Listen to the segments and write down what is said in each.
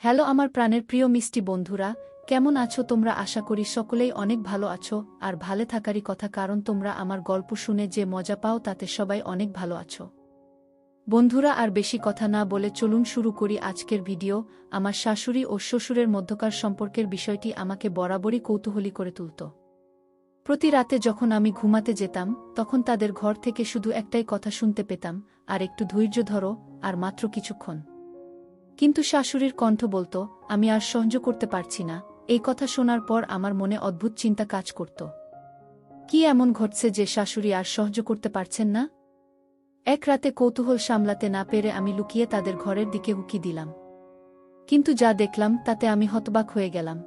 Hello আমার প্রাণের প্রিয় মিষ্টি বন্ধুরা, কেমন আছো তোমরা? আশা করি সকলেই অনেক ভালো আছো আর ভালো থাকারই কথা, কারণ তোমরা আমার গল্প শুনে যে মজা পাও তাতে সবাই অনেক ভালো আছো। বন্ধুরা, আর বেশি কথা না বলে চলুন শুরু করি আজকের ভিডিও। আমার শাশুড়ি ও শ্বশুরের মধ্যকার সম্পর্কের বিষয়টি আমাকে বরাবরই কৌতূহলী করে তুলত। প্রতি রাতে যখন আমি ঘুমাতে যেতাম তখন তাদের ঘর থেকে শুধু একটাই কথা শুনতে পেতাম, আর একটু ধৈর্য ধরো, আর মাত্র কিছুক্ষণ। কিন্তু শাশুড়ির কণ্ঠ বলতো, আমি আর সহ্য করতে পারছি না। এই কথা শোনার পর আমার মনে অদ্ভুত চিন্তা কাজ করত। কি এমন ঘটছে যে শাশুড়ি আর সহ্য করতে পারছেন না? এক রাতে কৌতূহল সামলাতে না পেরে আমি লুকিয়ে তাদের ঘরের দিকে উকি দিলাম। কিন্তু যা দেখলাম তাতে আমি হতবাক হয়ে গেলাম।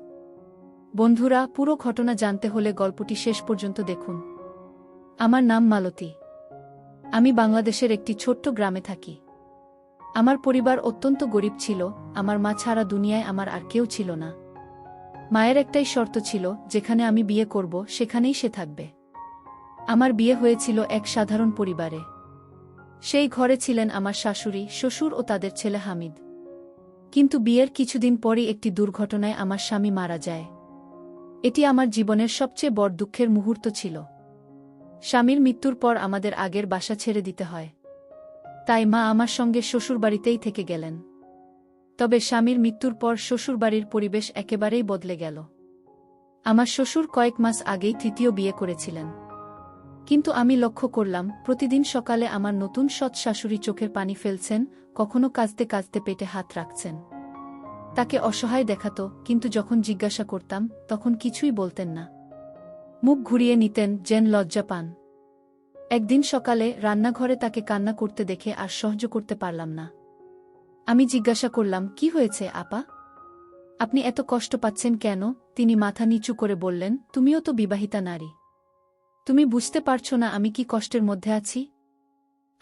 বন্ধুরা, পুরো ঘটনা জানতে হলে গল্পটি শেষ পর্যন্ত দেখুন। আমার নাম মালতী। আমি বাংলাদেশের একটি ছোট্ট গ্রামে থাকি। আমার পরিবার অত্যন্ত গরিব ছিল। আমার মা ছাড়া দুনিয়ায় আমার আর কেউ ছিল না। মায়ের একটাই শর্ত ছিল, যেখানে আমি বিয়ে করব সেখানেই সে থাকবে। আমার বিয়ে হয়েছিল এক সাধারণ পরিবারে। সেই ঘরে ছিলেন আমার শাশুড়ি, শ্বশুর ও তাদের ছেলে হামিদ। কিন্তু বিয়ের কিছুদিন পরই একটি দুর্ঘটনায় আমার স্বামী মারা যায়। এটি আমার জীবনের সবচেয়ে বড় দুঃখের মুহূর্ত ছিল। স্বামীর মৃত্যুর পর আমাদের আগের বাসা ছেড়ে দিতে হয়। তাই মা আমার সঙ্গে শ্বশুরবাড়িতেই থেকে গেলেন। তবে স্বামীর মৃত্যুর পর শ্বশুরবাড়ির পরিবেশ একেবারেই বদলে গেল। আমার শ্বশুর কয়েক মাস আগেই তৃতীয় বিয়ে করেছিলেন। কিন্তু আমি লক্ষ্য করলাম, প্রতিদিন সকালে আমার নতুন সৎ শাশুড়ি চোখের পানি ফেলছেন, কখনো কাঁদতে কাঁদতে পেটে হাত রাখছেন। তাকে অসহায় দেখাতো, কিন্তু যখন জিজ্ঞাসা করতাম তখন কিছুই বলতেন না। মুখ ঘুরিয়ে নিতেন, যেন লজ্জা পান। একদিন সকালে রান্নাঘরে তাকে কান্না করতে দেখে আর সহ্য করতে পারলাম না। আমি জিজ্ঞাসা করলাম, কি হয়েছে আপা? আপনি এত কষ্ট পাচ্ছেন কেন? তিনি মাথা নিচু করে বললেন, তুমিও তো বিবাহিতা নারী। তুমি বুঝতে পারছো না আমি কি কষ্টের মধ্যে আছি?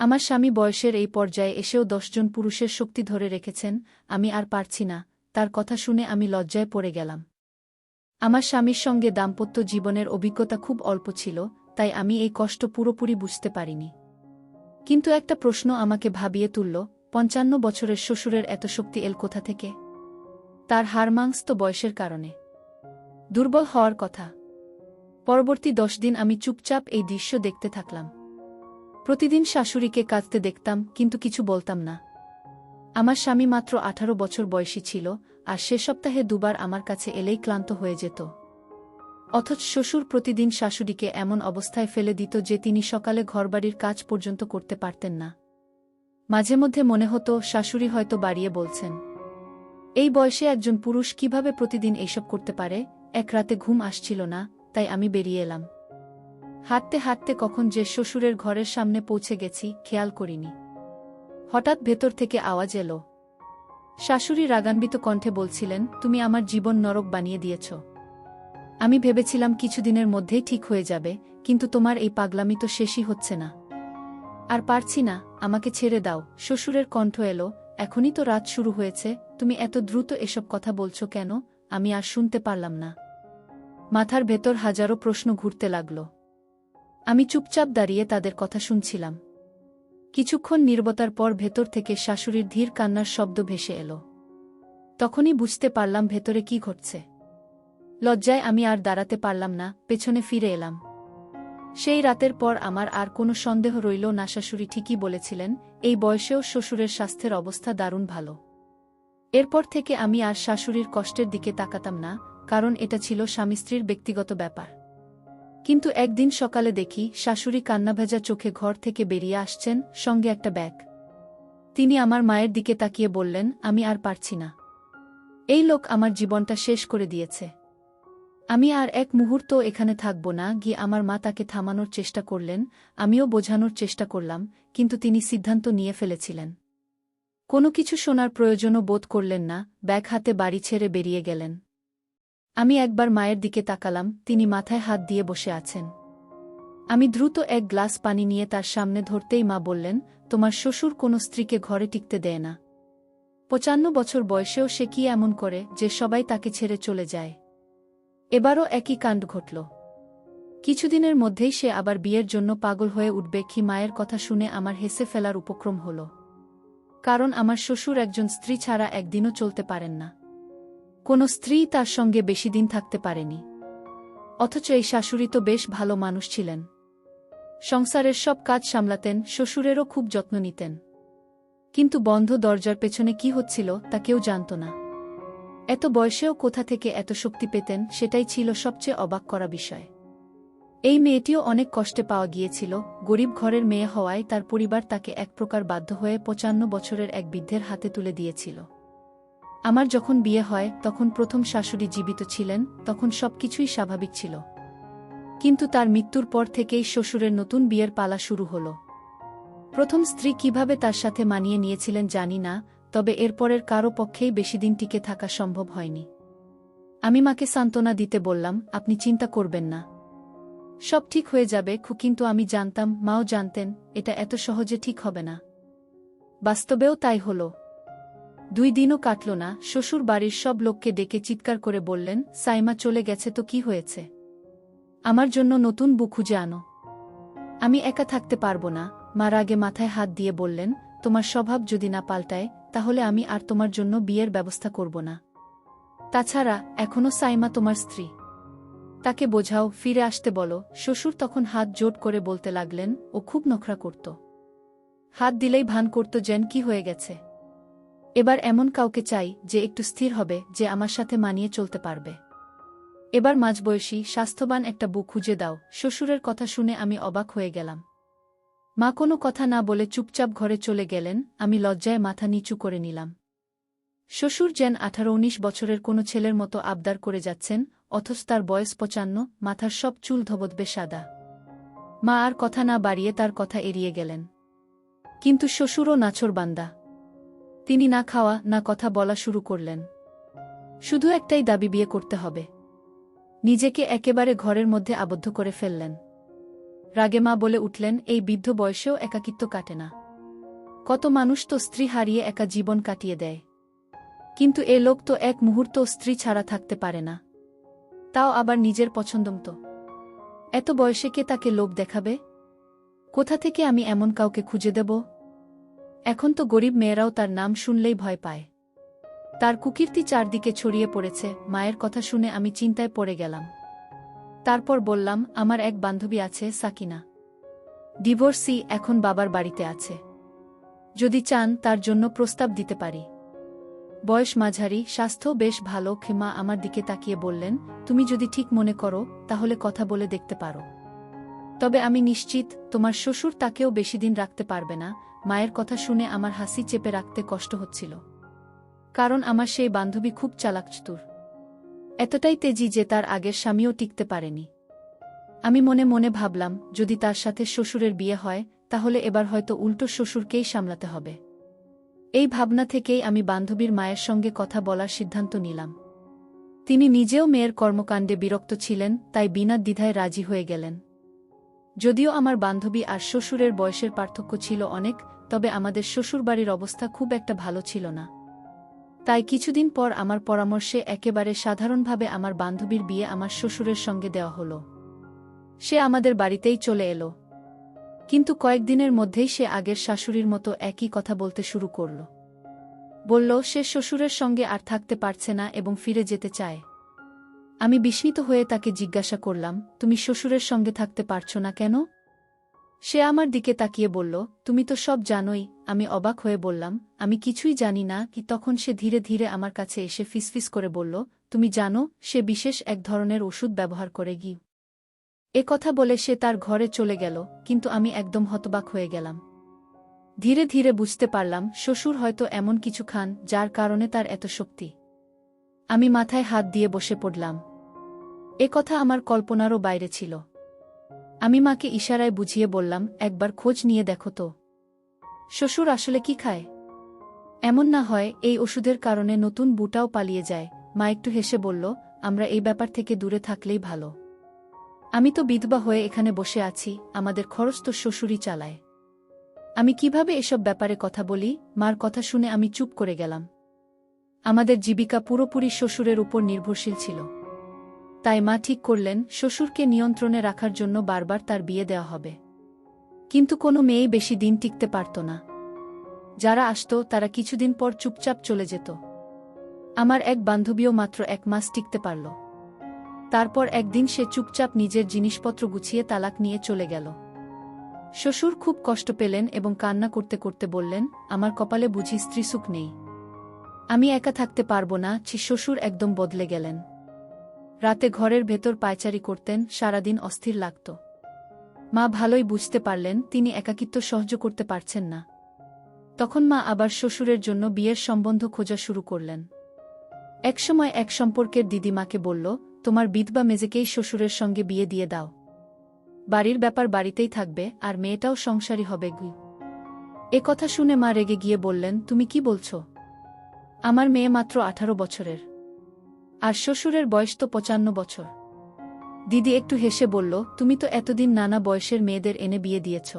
আমার স্বামী বয়সের এই পর্যায়ে এসেও 10 জন পুরুষের শক্তি ধরে রেখেছেন, আমি আর পারছি না। তার কথা শুনে আমি লজ্জায় পড়ে গেলাম। আমার স্বামীর সঙ্গে দাম্পত্য জীবনের অভিজ্ঞতা খুব অল্প ছিল, তাই আমি এই কষ্ট পুরোপুরি বুঝতে পারিনি। কিন্তু একটা প্রশ্ন আমাকে ভাবিয়ে তুলল, 55 বছরের শ্বশুরের এত শক্তি এল কোথা থেকে? তার হাড়মাংস তো বয়সের কারণে দুর্বল হওয়ার কথা। পরবর্তী 10 দিন আমি চুপচাপ এই দৃশ্য দেখতে থাকলাম। প্রতিদিন শাশুড়িকে কাঁদতে দেখতাম, কিন্তু কিছু বলতাম না। আমার স্বামী মাত্র 18 বছর বয়সী ছিল, আর সে সপ্তাহে দুবার আমার কাছে এলেই ক্লান্ত হয়ে যেত। অথচ শ্বশুর প্রতিদিন শাশুড়িকে এমন অবস্থায় ফেলে দিত যে তিনি সকালে ঘরবাড়ির কাজ পর্যন্ত করতে পারতেন না। মাঝে মধ্যে মনে হতো শাশুড়ি হয়তো বাড়িয়ে বলছেন। এই বয়সে একজন পুরুষ কিভাবে প্রতিদিন এইসব করতে পারে? এক রাতে ঘুম আসছিল না, তাই আমি বেরিয়ে এলাম। হাঁটতে হাঁটতে কখন যে শ্বশুরের ঘরের সামনে পৌঁছে গেছি খেয়াল করিনি। হঠাৎ ভেতর থেকে আওয়াজ এলো। শাশুড়ি রাগান্বিত কণ্ঠে বলছিলেন, তুমি আমার জীবন নরক বানিয়ে দিয়েছ। আমি ভেবেছিলাম কিছুদিনের মধ্যেই ঠিক হয়ে যাবে, কিন্তু তোমার এই পাগলামি তো শেষই হচ্ছে না। আর পারছি না, আমাকে ছেড়ে দাও। শ্বশুরের কণ্ঠ এলো, এখনই তো রাত শুরু হয়েছে, তুমি এত দ্রুত এসব কথা বলছো কেন? আমি আর শুনতে পারলাম না। মাথার ভেতর হাজারো প্রশ্ন ঘুরতে লাগল। আমি চুপচাপ দাঁড়িয়ে তাদের কথা শুনছিলাম। কিছুক্ষণ নীরবতার পর ভেতর থেকে শাশুড়ির ধীর কান্নার শব্দ ভেসে এলো। তখনই বুঝতে পারলাম ভেতরে কি ঘটছে। লজ্জায় আমি আর দাঁড়াতে পারলাম না, পেছনে ফিরে এলাম। সেই রাতের পর আমার আর কোনো সন্দেহ রইল না, শাশুড়ি ঠিকই বলেছিলেন, এই বয়সেও শ্বশুরের স্বাস্থ্যের অবস্থা দারুণ ভালো। এরপর থেকে আমি আর শাশুড়ির কষ্টের দিকে তাকাতাম না, কারণ এটা ছিল স্বামী স্ত্রীর ব্যক্তিগত ব্যাপার। কিন্তু একদিন সকালে দেখি শাশুড়ি কান্নাভেজা চোখে ঘর থেকে বেরিয়ে আসছেন, সঙ্গে একটা ব্যাগ। তিনি আমার মায়ের দিকে তাকিয়ে বললেন, আমি আর পারছি না। এই লোক আমার জীবনটা শেষ করে দিয়েছে। আমি আর এক মুহূর্ত এখানে থাকব না। গিয়ে আমার মা তাকে থামানোর চেষ্টা করলেন, আমিও বোঝানোর চেষ্টা করলাম, কিন্তু তিনি সিদ্ধান্ত নিয়ে ফেলেছিলেন। কোনো কিছু শোনার প্রয়োজনও বোধ করলেন না, ব্যাগ হাতে বাড়ি ছেড়ে বেরিয়ে গেলেন। আমি একবার মায়ের দিকে তাকালাম, তিনি মাথায় হাত দিয়ে বসে আছেন। আমি দ্রুত এক গ্লাস পানি নিয়ে তার সামনে ধরতেই মা বললেন, তোমার শ্বশুর কোনো স্ত্রীকে ঘরে টিকতে দেয় না। 55 বছর বয়সেও সে কি এমন করে যে সবাই তাকে ছেড়ে চলে যায়? এবারও একই কাণ্ড ঘটল। কিছুদিনের মধ্যেই সে আবার বিয়ের জন্য পাগল হয়ে উঠবে। কি মায়ের কথা শুনে আমার হেসে ফেলার উপক্রম হল। কারণ আমার শ্বশুর একজন স্ত্রী ছাড়া একদিনও চলতে পারেন না। কোনো স্ত্রী তার সঙ্গে বেশি দিন থাকতে পারেনি। অথচ এই শাশুড়ি তো বেশ ভালো মানুষ ছিলেন। সংসারের সব কাজ সামলাতেন, শ্বশুরেরও খুব যত্ন নিতেন। কিন্তু বন্ধ দরজার পেছনে কি হচ্ছিল তা কেউ জানত না। এত বয়সেও কোথা থেকে এত শক্তি পেতেন সেটাই ছিল সবচেয়ে অবাক করা বিষয়। এই মেয়েটিও অনেক কষ্টে পাওয়া গিয়েছিল। গরিব ঘরের মেয়ে হওয়ায় তার পরিবার তাকে এক প্রকার বাধ্য হয়ে ৫৫ বছরের এক বৃদ্ধের হাতে তুলে দিয়েছিল। আমার যখন বিয়ে হয় তখন প্রথম শাশুড়ি জীবিত ছিলেন, তখন সবকিছুই স্বাভাবিক ছিল। কিন্তু তার মৃত্যুর পর থেকেই শ্বশুরের নতুন বিয়ের পালা শুরু হল। প্রথম স্ত্রী কিভাবে তার সাথে মানিয়ে নিয়েছিলেন জানি না, তবে এরপরের কারও পক্ষেই বেশিদিন টিকে থাকা সম্ভব হয়নি। আমি মাকে সান্ত্বনা দিতে বললাম, আপনি চিন্তা করবেন না, সব ঠিক হয়ে যাবে। কিন্তু আমি জানতাম, মাও জানতেন, এটা এত সহজে ঠিক হবে না। বাস্তবেও তাই হল। 2 দিনও কাটল না, শ্বশুর বাড়ির সব লোককে ডেকে চিৎকার করে বললেন, সাইমা চলে গেছে তো কি হয়েছে? আমার জন্য নতুন বউ খুঁজে আনো। আমি একা থাকতে পারবো না। মা রাগে মাথায় হাত দিয়ে বললেন, তোমার স্বভাব যদি না পাল্টায় তাহলে আমি আর তোমার জন্য বিয়ের ব্যবস্থা করব না। তাছাড়া এখনো সাইমা তোমার স্ত্রী, তাকে বোঝাও, ফিরে আসতে বলো। শ্বশুর তখন হাত জোট করে বলতে লাগলেন, ও খুব নখরা করত। হাত দিলেই ভান করত যেন কি হয়ে গেছে। এবার এমন কাউকে চাই যে একটু স্থির হবে, যে আমার সাথে মানিয়ে চলতে পারবে। এবার মাঝবয়সী স্বাস্থ্যবান একটা বউ খুঁজে দাও। শ্বশুরের কথা শুনে আমি অবাক হয়ে গেলাম। মা কোনো কথা না বলে চুপচাপ ঘরে চলে গেলেন। আমি লজ্জায় মাথা নিচু করে নিলাম। শ্বশুর যেন 18-19 বছরের কোনো ছেলের মতো আবদার করে যাচ্ছেন, অথচ তার বয়স 55, মাথার সব চুল ধবধবে সাদা। মা আর কথা না বাড়িয়ে তার কথা এড়িয়ে গেলেন। কিন্তু শ্বশুরও নাছোড়বান্দা। তিনি না খাওয়া না কথা বলা শুরু করলেন। শুধু একটাই দাবি, বিয়ে করতে হবে। নিজেকে একেবারে ঘরের মধ্যে আবদ্ধ করে ফেললেন। রাগে মা বলে উঠলেন, এই বৃদ্ধ বয়সেও একাকিত্ব কাটে না? কত মানুষ তো স্ত্রী হারিয়ে একা জীবন কাটিয়ে দেয়, কিন্তু এ লোক তো এক মুহূর্ত স্ত্রী ছাড়া থাকতে পারে না, তাও আবার নিজের পছন্দমতো। এত বয়সে কে তাকে লোভ দেখাবে? কোথা থেকে আমি এমন কাউকে খুঁজে দেব? এখন তো গরিব মেয়েরাও তার নাম শুনলেই ভয় পায়। তার কুকীর্তি চারদিকে ছড়িয়ে পড়েছে। মায়ের কথা শুনে আমি চিন্তায় পড়ে গেলাম। তারপর বললাম, আমার এক বান্ধবী আছে, সাকিনা। ডিভোর্সি, এখন বাবার বাড়িতে আছে। যদি চান তার জন্য প্রস্তাব দিতে পারি। বয়স মাঝারি, স্বাস্থ্য বেশ ভালো। মা আমার দিকে তাকিয়ে বললেন, তুমি যদি ঠিক মনে করো তাহলে কথা বলে দেখতে পারো। তবে আমি নিশ্চিত তোমার শ্বশুর তাকেও বেশিদিন রাখতে পারবে না। মায়ের কথা শুনে আমার হাসি চেপে রাখতে কষ্ট হচ্ছিল, কারণ আমার সেই বান্ধবী খুব চালাক চতুর। এতটাই তেজি যে তার আগের স্বামীও টিকতে পারেনি। আমি মনে মনে ভাবলাম, যদি তার সাথে শ্বশুরের বিয়ে হয় তাহলে এবার হয়তো উল্টো শ্বশুরকেই সামলাতে হবে। এই ভাবনা থেকেই আমি বান্ধবীর মায়ের সঙ্গে কথা বলার সিদ্ধান্ত নিলাম। তিনি নিজেও মেয়ের কর্মকাণ্ডে বিরক্ত ছিলেন, তাই বিনা দ্বিধায় রাজি হয়ে গেলেন। যদিও আমার বান্ধবী আর শ্বশুরের বয়সের পার্থক্য ছিল অনেক, তবে আমাদের শ্বশুরবাড়ির অবস্থা খুব একটা ভালো ছিল না। তাই কিছুদিন পর আমার পরামর্শে একেবারে সাধারণভাবে আমার বান্ধবীর বিয়ে আমার শ্বশুরের সঙ্গে দেওয়া হলো। সে আমাদের বাড়িতেই চলে এলো। কিন্তু কয়েকদিনের মধ্যেই সে আগের শাশুড়ির মতো একই কথা বলতে শুরু করল। বলল সে শ্বশুরের সঙ্গে আর থাকতে পারছে না এবং ফিরে যেতে চায়। আমি বিস্মিত হয়ে তাকে জিজ্ঞাসা করলাম, তুমি শ্বশুরের সঙ্গে থাকতে পারছো না কেন? সে আমার দিকে তাকিয়ে বলল, তুমি তো সব জানোই। আমি অবাক হয়ে বললাম, আমি কিছুই জানি না কি? তখন সে ধীরে ধীরে আমার কাছে এসে ফিসফিস করে বলল, তুমি জানো সে বিশেষ এক ধরনের ওষুধ ব্যবহার করে। গি এ কথা বলে সে তার ঘরে চলে গেল। কিন্তু আমি একদম হতবাক হয়ে গেলাম। ধীরে ধীরে বুঝতে পারলাম শ্বশুর হয়তো এমন কিছু খান যার কারণে তার এত শক্তি। আমি মাথায় হাত দিয়ে বসে পড়লাম। এ কথা আমার কল্পনারও বাইরে ছিল। আমি মাকে ইশারায় বুঝিয়ে বললাম, একবার খোঁজ নিয়ে দেখো তো, শ্বশুর আসলে কি খায়। এমন না হয় এই ওষুধের কারণে নতুন বুটাও পালিয়ে যায়। মা একটু হেসে বলল, আমরা এই ব্যাপার থেকে দূরে থাকলেই ভালো। আমি তো বিধবা হয়ে এখানে বসে আছি, আমাদের খরচ তো শ্বশুরই চালায়। আমি কিভাবে এসব ব্যাপারে কথা বলি? মার কথা শুনে আমি চুপ করে গেলাম। আমাদের জীবিকা পুরোপুরি শ্বশুরের উপর নির্ভরশীল ছিল। তাই মা ঠিক করলেন শ্বশুরকে নিয়ন্ত্রণে রাখার জন্য বারবার তার বিয়ে দেওয়া হবে। কিন্তু কোনো মেয়েই বেশি দিন টিকতে পারত না। যারা আসত তারা কিছুদিন পর চুপচাপ চলে যেত। আমার এক বান্ধবীও মাত্র 1 মাস টিকতে পারল। তারপর একদিন সে চুপচাপ নিজের জিনিসপত্র গুছিয়ে তালাক নিয়ে চলে গেল। শ্বশুর খুব কষ্ট পেলেন এবং কান্না করতে করতে বললেন, আমার কপালে বুঝি স্ত্রীসুখ নেই। আমি একা থাকতে পারব না। শ্বশুর একদম বদলে গেলেন। রাতে ঘরের ভেতর পায়চারি করতেন, সারাদিন অস্থির লাগত। মা ভালোই বুঝতে পারলেন তিনি একাকিত্ব সহ্য করতে পারছেন না। তখন মা আবার শ্বশুরের জন্য বিয়ের সম্বন্ধ খোঁজা শুরু করলেন। একসময় এক সম্পর্কের দিদিমাকে বলল, তোমার বিধবা মেজেকেই শ্বশুরের সঙ্গে বিয়ে দিয়ে দাও। বাড়ির ব্যাপার বাড়িতেই থাকবে, আর মেয়েটাও সংসারী হবে। এ কথা শুনে মা রেগে গিয়ে বললেন, তুমি কি বলছো? আমার মেয়ে মাত্র 18 বছরের, আর শ্বশুরের বয়স তো 55 বছর। দিদি একটু হেসে বলল, তুমি তো এতদিন নানা বয়সের মেয়েদের এনে বিয়ে দিয়েছ,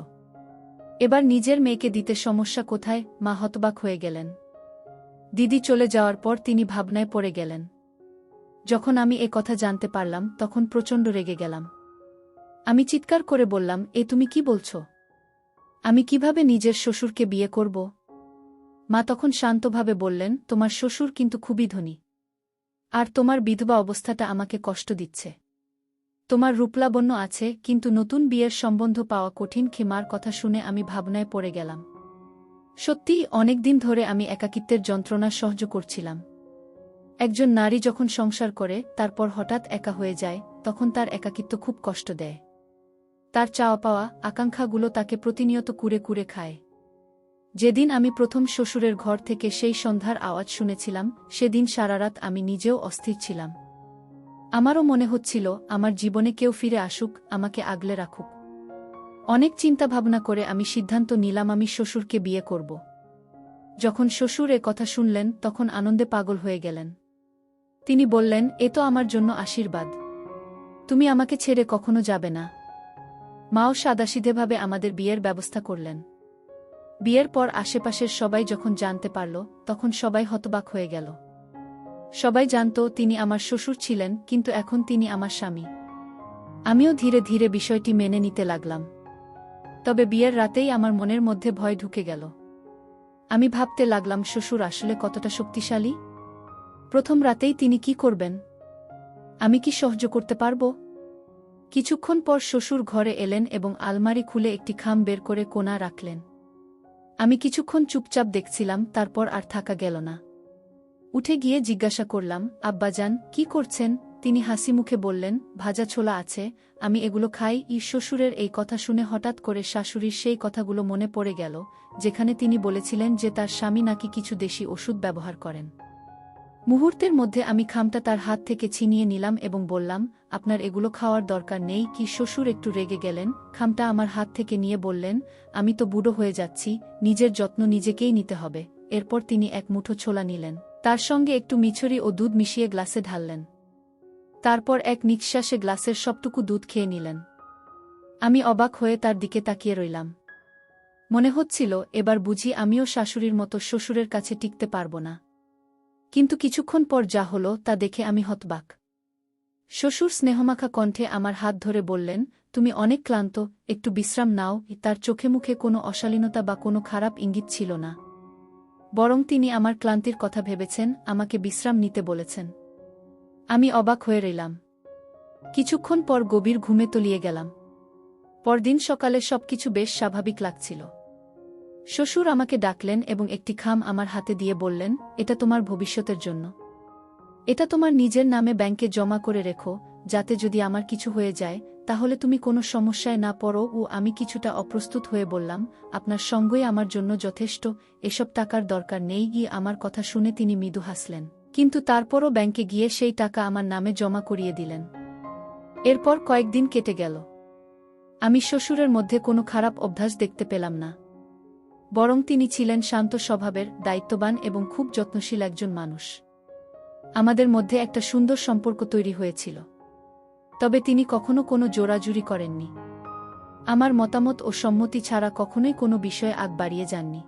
এবার নিজের মেয়েকে দিতে সমস্যা কোথায়? মা হতবাক হয়ে গেলেন। দিদি চলে যাওয়ার পর তিনি ভাবনায় পড়ে গেলেন। যখন আমি এ কথা জানতে পারলাম তখন প্রচণ্ড রেগে গেলাম। আমি চিৎকার করে বললাম, এ তুমি কি বলছো? আমি কিভাবে নিজের শ্বশুরকে বিয়ে করব? মা তখন শান্তভাবে বললেন, তোমার শ্বশুর কিন্তু খুবই ধনী, আর তোমার বিধবা অবস্থাটা আমাকে কষ্ট দিচ্ছে। তোমার রূপলাবণ্য আছে, কিন্তু নতুন বিয়ের সম্বন্ধ পাওয়া কঠিন। মার কথা শুনে আমি ভাবনায় পড়ে গেলাম। সত্যিই অনেকদিন ধরে আমি একাকিত্বের যন্ত্রণা সহ্য করছিলাম। একজন নারী যখন সংসার করে তারপর হঠাৎ একা হয়ে যায়, তখন তার একাকিত্ব খুব কষ্ট দেয়। তার চাওয়া পাওয়া, আকাঙ্ক্ষাগুলো তাকে প্রতিনিয়ত কুরে কুরে খায়। যেদিন আমি প্রথম শ্বশুরের ঘর থেকে সেই সন্ধ্যার আওয়াজ শুনেছিলাম, সেদিন সারারাত আমি নিজেও অস্থির ছিলাম। আমারও মনে হচ্ছিল আমার জীবনে কেউ ফিরে আসুক, আমাকে আগলে রাখুক। অনেক চিন্তাভাবনা করে আমি সিদ্ধান্ত নিলাম আমি শ্বশুরকে বিয়ে করব। যখন শ্বশুর এ কথা শুনলেন তখন আনন্দে পাগল হয়ে গেলেন। তিনি বললেন, এ তো আমার জন্য আশীর্বাদ। তুমি আমাকে ছেড়ে কখনো যাবে না। মাও সাদাসিধেভাবে আমাদের বিয়ের ব্যবস্থা করলেন। বিয়ের পর আশেপাশের সবাই যখন জানতে পারল তখন সবাই হতবাক হয়ে গেল। সবাই জানত তিনি আমার শ্বশুর ছিলেন, কিন্তু এখন তিনি আমার স্বামী। আমিও ধীরে ধীরে বিষয়টি মেনে নিতে লাগলাম। তবে বিয়ের রাতেই আমার মনের মধ্যে ভয় ঢুকে গেল। আমি ভাবতে লাগলাম, শ্বশুর আসলে কতটা শক্তিশালী। প্রথম রাতেই তিনি কি করবেন? আমি কি সহ্য করতে পারব? কিছুক্ষণ পর শ্বশুর ঘরে এলেন এবং আলমারি খুলে একটি খাম বের করে কোণা রাখলেন। আমি কিছুক্ষণ চুপচাপ দেখছিলাম, তারপর আর থাকা গেল না। উঠে গিয়ে জিজ্ঞাসা করলাম, আব্বাজান কি করছেন? তিনি হাসি মুখে বললেন, ভাজা ছোলা আছে, আমি এগুলো খাই। শ্বশুরের এই কথা শুনে হঠাৎ করে শাশুড়ির সেই কথাগুলো মনে পড়ে গেল, যেখানে তিনি বলেছিলেন যে তার স্বামী নাকি কিছু দেশি ওষুধ ব্যবহার করেন। মুহূর্তের মধ্যে আমি খামটা তার হাত থেকে ছিনিয়ে নিলাম এবং বললাম, আপনার এগুলো খাওয়ার দরকার নেই। শ্বশুর একটু রেগে গেলেন, খামটা আমার হাত থেকে নিয়ে বললেন, আমি তো বুড়ো হয়ে যাচ্ছি, নিজের যত্ন নিজেকেই নিতে হবে। এরপর তিনি এক মুঠো ছোলা নিলেন, তার সঙ্গে একটু মিছরি ও দুধ মিশিয়ে গ্লাসে ঢাললেন। তারপর এক নিঃশ্বাসে গ্লাসের সবটুকু দুধ খেয়ে নিলেন। আমি অবাক হয়ে তার দিকে তাকিয়ে রইলাম। মনে হচ্ছিল এবার বুঝি আমিও শাশুড়ির মতো শ্বশুরের কাছে টিকতে পারব না। কিন্তু কিছুক্ষণ পর যা হলো তা দেখে আমি হতবাক। শ্বশুর স্নেহমাখা কণ্ঠে আমার হাত ধরে বললেন, তুমি অনেক ক্লান্ত, একটু বিশ্রাম নাও। তার চোখে মুখে কোনো অশালীনতা বা কোনো খারাপ ইঙ্গিত ছিল না, বরং তিনি আমার ক্লান্তির কথা ভেবেছেন, আমাকে বিশ্রাম নিতে বলেছেন। আমি অবাক হয়ে রইলাম। কিছুক্ষণ পর গভীর ঘুমে তলিয়ে গেলাম। পরদিন সকালে সবকিছু বেশ স্বাভাবিক লাগছিল। শ্বশুর আমাকে ডাকলেন এবং একটি খাম আমার হাতে দিয়ে বললেন, এটা তোমার ভবিষ্যতের জন্য। এটা তোমার নিজের নামে ব্যাংকে জমা করে রেখো, যাতে যদি আমার কিছু হয়ে যায় তাহলে তুমি কোনো সমস্যায় না পড়ো। আমি কিছুটা অপ্রস্তুত হয়ে বললাম, আপনার সঙ্গই আমার জন্য যথেষ্ট, এসব টাকার দরকার নেই। আমার কথা শুনে তিনি মৃদু হাসলেন, কিন্তু তারপরও ব্যাংকে গিয়ে সেই টাকা আমার নামে জমা করিয়ে দিলেন। এরপর কয়েকদিন কেটে গেল। আমি শ্বশুরের মধ্যে কোনো খারাপ অভ্যাস দেখতে পেলাম না, বরং তিনি ছিলেন শান্ত স্বভাবের, দায়িত্ববান এবং খুব যত্নশীল একজন মানুষ। আমাদের মধ্যে একটা সুন্দর সম্পর্ক তৈরি হয়েছিল। তবে তিনি কখনো কোনো জোরাজুরি করেননি। আমার মতামত ও সম্মতি ছাড়া কখনোই কোনো বিষয়ে আগ বাড়িয়ে যাননি।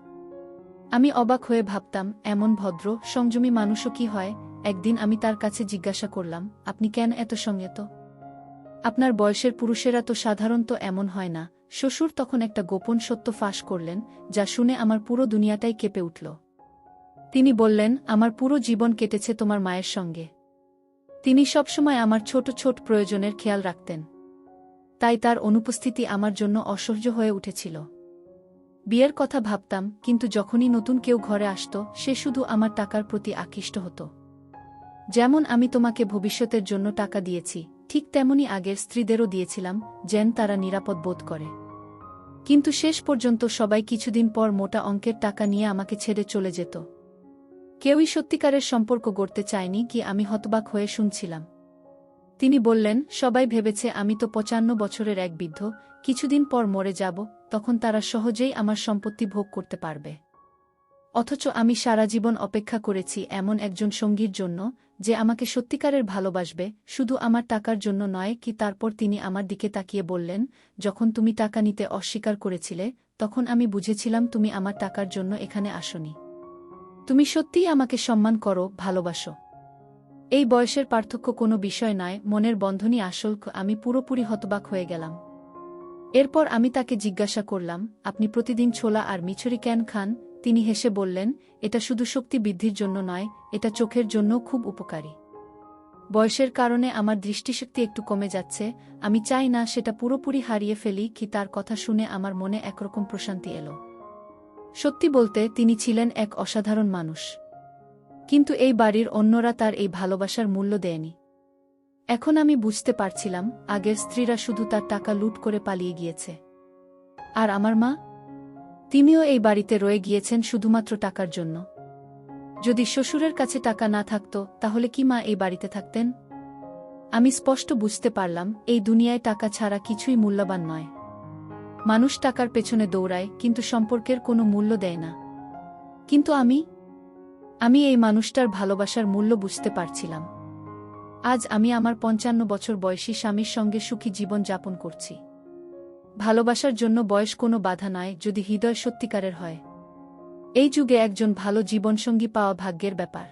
আমি অবাক হয়ে ভাবতাম, এমন ভদ্র, সংযমী মানুষও কি হয়? একদিন আমি তার কাছে জিজ্ঞাসা করলাম, আপনি কেন এত সংযত? আপনার বয়সের পুরুষেরা তো সাধারণত এমন হয় না। শ্বশুর তখন একটা গোপন সত্য ফাঁস করলেন, যা শুনে আমার পুরো দুনিয়াটাই কেঁপে উঠল। তিনি বললেন, আমার পুরো জীবন কেটেছে তোমার মায়ের সঙ্গে। তিনি সবসময় আমার ছোট ছোট প্রয়োজনের খেয়াল রাখতেন। তাই তার অনুপস্থিতি আমার জন্য অসহ্য হয়ে উঠেছিল। বিয়ের কথা ভাবতাম, কিন্তু যখনই নতুন কেউ ঘরে আসত, সে শুধু আমার টাকার প্রতি আকৃষ্ট হতো। যেমন আমি তোমাকে ভবিষ্যতের জন্য টাকা দিয়েছি, ঠিক তেমনি আগের স্ত্রীদেরও দিয়েছিলাম, যেন তারা নিরাপদ বোধ করে। কিন্তু শেষ পর্যন্ত সবাই কিছুদিন পর মোটা অঙ্কের টাকা নিয়ে আমাকে ছেড়ে চলে যেত। কেউই সত্যিকারের সম্পর্ক গড়তে চায়নি কি আমি হতবাক হয়ে শুনছিলাম। তিনি বললেন, সবাই ভেবেছে আমি তো ৫৫ বছরের এক বৃদ্ধ, কিছুদিন পর মরে যাব, তখন তারা সহজেই আমার সম্পত্তি ভোগ করতে পারবে। অথচ আমি সারা জীবন অপেক্ষা করেছি এমন একজন সঙ্গীর জন্য, যে আমাকে সত্যিকারের ভালোবাসবে, শুধু আমার টাকার জন্য নয়। কি তারপর তিনি আমার দিকে তাকিয়ে বললেন, যখন তুমি টাকা নিতে অস্বীকার করেছিলে, তখন আমি বুঝেছিলাম তুমি আমার টাকার জন্য এখানে আসনি। তুমি সত্যিই আমাকে সম্মান করো, ভালোবাসো। এই বয়সের পার্থক্য কোনো বিষয় নয়, মনের বন্ধনই আসল। আমি পুরোপুরি হতবাক হয়ে গেলাম। এরপর আমি তাকে জিজ্ঞাসা করলাম, আপনি প্রতিদিন ছোলা আর মিছরি কেন খান? তিনি হেসে বললেন, এটা শুধু শক্তি বৃদ্ধির জন্য নয়, এটা চোখের জন্য খুব উপকারী। বয়সের কারণে আমার দৃষ্টিশক্তি একটু কমে যাচ্ছে, আমি চাই না সেটা পুরোপুরি হারিয়ে ফেলি। কি তার কথা শুনে আমার মনে একরকম প্রশান্তি এলো। সত্যি বলতে তিনি ছিলেন এক অসাধারণ মানুষ। কিন্তু এই বাড়ির অন্যরা তার এই ভালোবাসার মূল্য দেয়নি। এখন আমি বুঝতে পারছিলাম, আগের স্ত্রীরা শুধু তার টাকা লুট করে পালিয়ে গিয়েছে। আর আমার মা, তিনিও এই বাড়িতে রয়ে গিয়েছেন শুধুমাত্র টাকার জন্য। যদি শ্বশুরের কাছে টাকা না থাকত, তাহলে কি মা এই বাড়িতে থাকতেন? আমি স্পষ্ট বুঝতে পারলাম, এই দুনিয়ায় টাকা ছাড়া কিছুই মূল্যবান নয়। মানুষ টাকার পেছনে দৌড়ায়, কিন্তু সম্পর্কের কোনো মূল্য দেয় না। কিন্তু আমি এই মানুষটার ভালোবাসার মূল্য বুঝতে পারছিলাম। আজ আমি আমার ৫৫ বছর বয়সী স্বামীর সঙ্গে সুখী জীবন যাপন করছি। ভালোবাসার জন্য বয়স কোনো বাধা নয়, যদি হৃদয় সত্যিকারের হয়। এই যুগে একজন ভালো জীবনসঙ্গী পাওয়া ভাগ্যের ব্যাপার।